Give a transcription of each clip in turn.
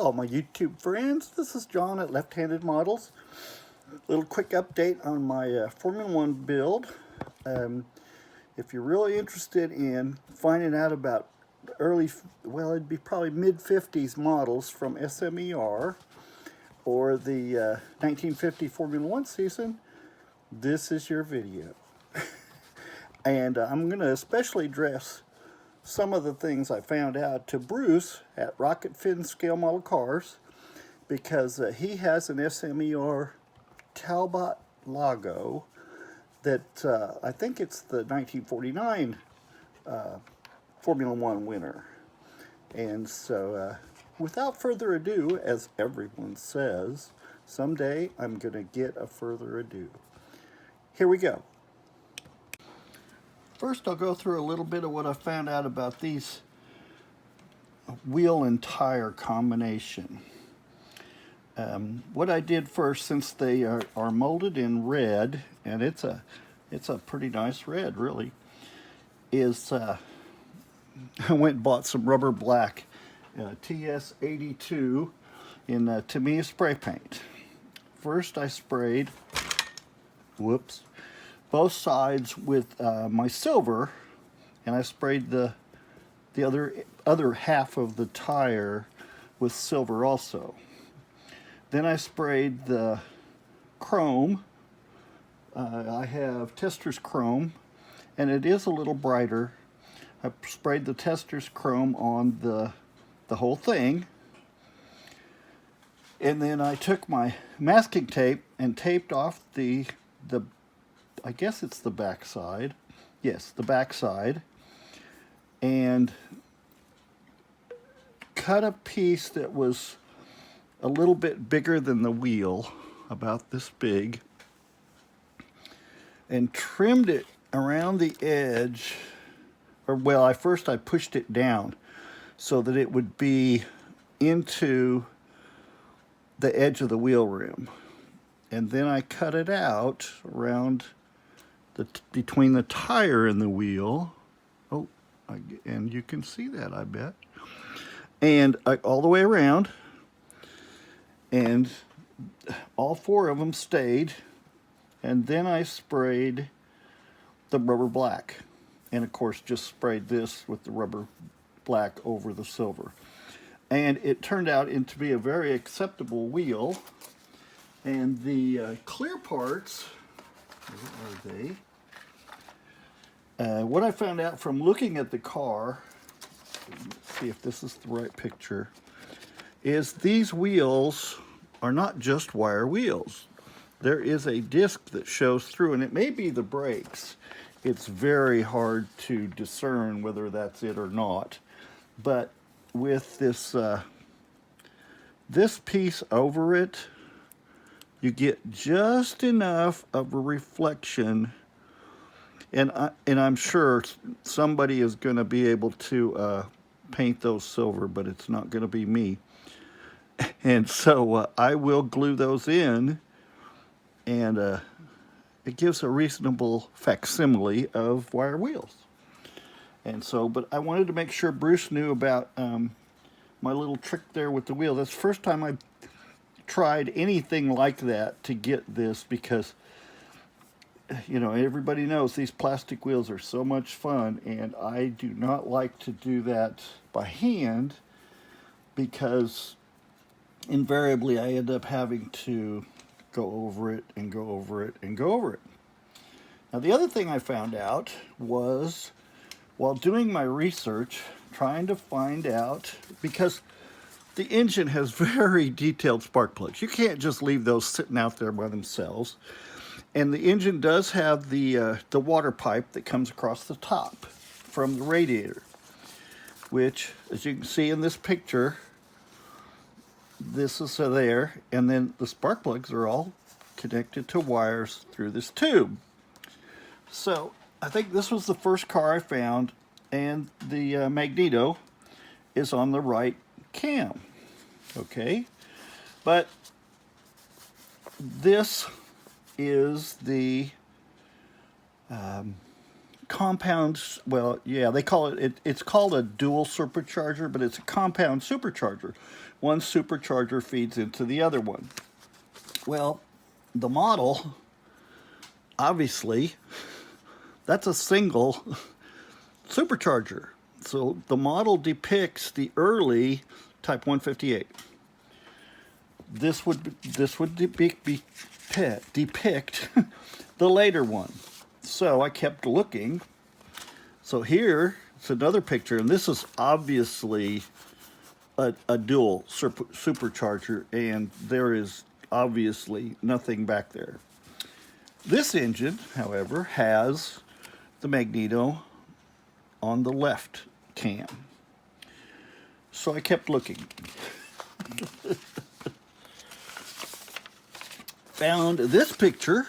all my YouTube friends. This is John at Left-Handed Models. Little quick update on my Formula 1 build. If you're really interested in finding out about the early, well, it'd be probably mid-50s models from SMER or the 1950 Formula 1 season, this is your video. And I'm going to especially address some of the things I found out to Bruce at Rocket Fin Scale Model Cars, because he has an SMER Talbot Lago that I think it's the 1949 Formula 1 winner. And so without further ado, as everyone says, someday I'm going to get a further ado. Here we go. First, I'll go through a little bit of what I found out about these wheel and tire combination. What I did first, since they are molded in red, and it's a pretty nice red, really, is I went and bought some rubber black TS82 in Tamiya spray paint. First, I sprayed, both sides with my silver, and I sprayed the other half of the tire with silver also. Then I sprayed the chrome. I have Tester's chrome, and it is a little brighter. I sprayed the Tester's chrome on the whole thing, and then I took my masking tape and taped off the I guess it's the back side. Yes, the back side. And cut a piece that was a little bit bigger than the wheel, about this big, and trimmed it around the edge. Or, well, I pushed it down so that it would be into the edge of the wheel rim. And then I cut it out around between the tire and the wheel. Oh, and you can see that, I bet. And all the way around, and all four of them stayed. And then I sprayed the rubber black, and of course just sprayed this with the rubber black over the silver. And it turned out to be a very acceptable wheel. And the clear parts, where are they? What I found out from looking at the car, let's see if this is the right picture, is these wheels are not just wire wheels. There is a disc that shows through, and it may be the brakes. It's very hard to discern whether that's it or not. But with this this piece over it, you get just enough of a reflection, and I'm sure somebody is going to be able to paint those silver, but it's not going to be me. And so I will glue those in, and it gives a reasonable facsimile of wire wheels. And so, but I wanted to make sure Bruce knew about my little trick there with the wheel. That's the first time I tried anything like that to get this, because you know, everybody knows these plastic wheels are so much fun, and I do not like to do that by hand, because invariably I end up having to go over it and go over it and go over it. Now, the other thing I found out was, while doing my research, trying to find out, because the engine has very detailed spark plugs. You can't just leave those sitting out there by themselves. And the engine does have the water pipe that comes across the top from the radiator, which, as you can see in this picture, this is there, and then the spark plugs are all connected to wires through this tube. So I think this was the first car I found, and the magneto is on the right cam. Okay, but this is the compound, well, yeah, they call it, it's called a dual supercharger, but it's a compound supercharger, one supercharger feeds into the other one. Well, the model, obviously, that's a single supercharger. So the model depicts the early Type 158. This would depict the later one. So I kept looking. So here it's another picture, and this is obviously a dual supercharger, and there is obviously nothing back there. This engine, however, has the magneto on the left cam. So I kept looking. Found this picture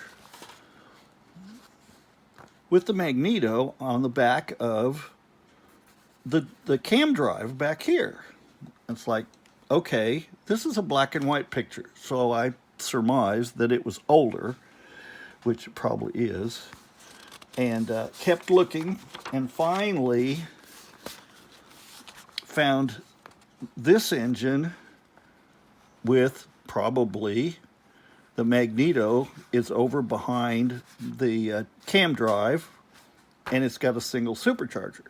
with the magneto on the back of the cam drive back here. It's like, okay, this is a black and white picture. So I surmised that it was older, which it probably is, and kept looking, and finally found this engine with probably the magneto is over behind the cam drive, and it's got a single supercharger.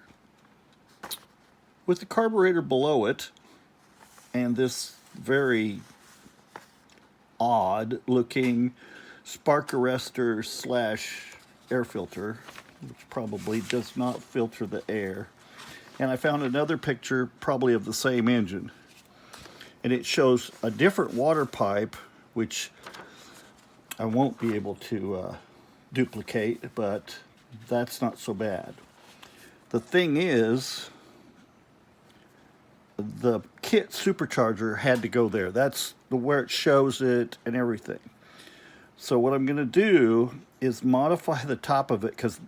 With the carburetor below it, and this very odd looking spark arrestor / air filter, which probably does not filter the air. And I found another picture probably of the same engine. And it shows a different water pipe, which I won't be able to duplicate, but that's not so bad. The thing is, the kit supercharger had to go there. That's where it shows it and everything. So what I'm going to do is modify the top of it, because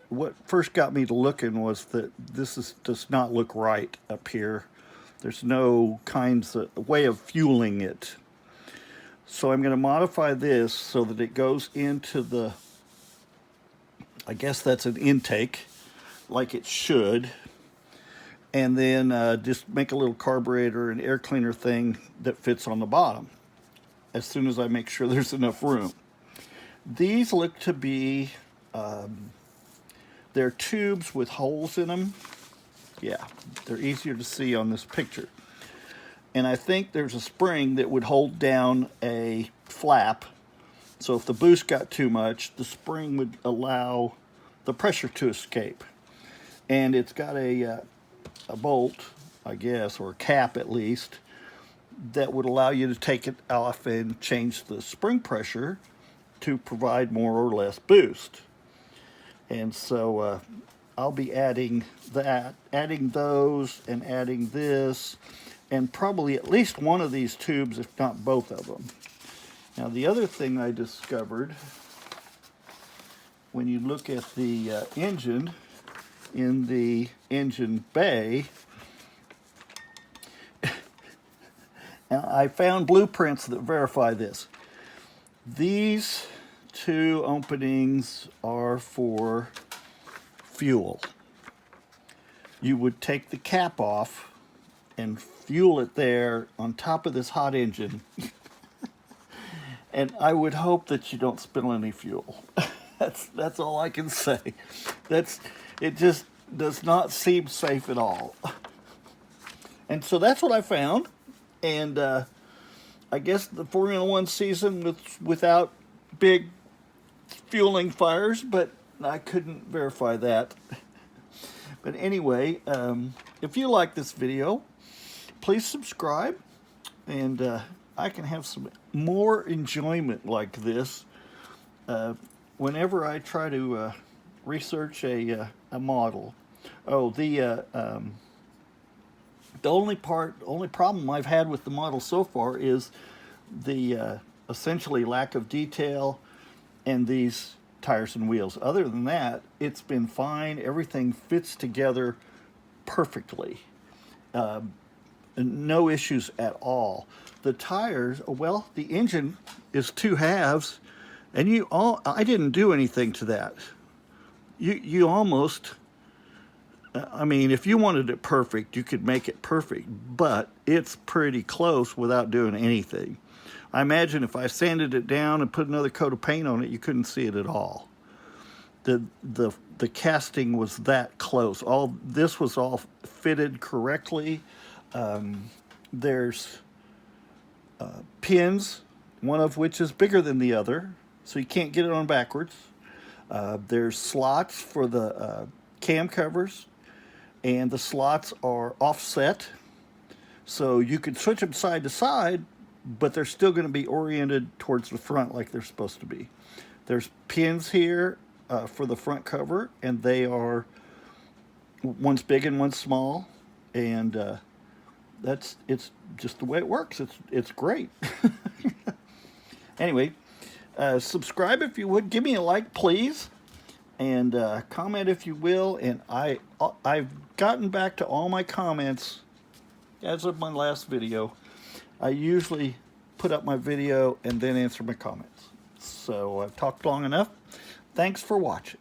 what first got me to looking was that does not look right up here. There's no way of fueling it. So I'm going to modify this so that it goes into the, I guess that's an intake, like it should. And then just make a little carburetor and air cleaner thing that fits on the bottom, as soon as I make sure there's enough room. These look to be, they're tubes with holes in them. Yeah, they're easier to see on this picture. And I think there's a spring that would hold down a flap. So if the boost got too much, the spring would allow the pressure to escape. And it's got a bolt, I guess, or a cap at least, that would allow you to take it off and change the spring pressure to provide more or less boost. And so I'll be adding those, and adding this, and probably at least one of these tubes, if not both of them. Now, the other thing I discovered, when you look at the engine in the engine bay, and I found blueprints that verify this. These two openings are for fuel. You would take the cap off and fuel it there on top of this hot engine. And I would hope that you don't spill any fuel. That's all I can say. It just does not seem safe at all. And so that's what I found. And I guess the Formula One season without big fueling fires, but I couldn't verify that. But anyway, if you like this video, please subscribe, and I can have some more enjoyment like this whenever I try to research a model. Oh, the only problem I've had with the model so far is the essentially lack of detail and these tires and wheels. Other than that, it's been fine. Everything fits together perfectly. No issues at all. The tires, well, the engine is 2 halves, and I didn't do anything to that. You almost I mean, if you wanted it perfect, you could make it perfect, but it's pretty close without doing anything. I imagine if I sanded it down and put another coat of paint on it, you couldn't see it at all. The casting was that close. All this was all fitted correctly. There's pins, one of which is bigger than the other, so you can't get it on backwards. There's slots for the cam covers, and the slots are offset, so you can switch them side to side, but they're still going to be oriented towards the front like they're supposed to be. There's pins here for the front cover, and they are, one's big and one's small, and it's just the way it works. It's great. Anyway, subscribe if you would. Give me a like, please, and comment if you will. And I've gotten back to all my comments as of my last video. I usually put up my video and then answer my comments. So I've talked long enough. Thanks for watching.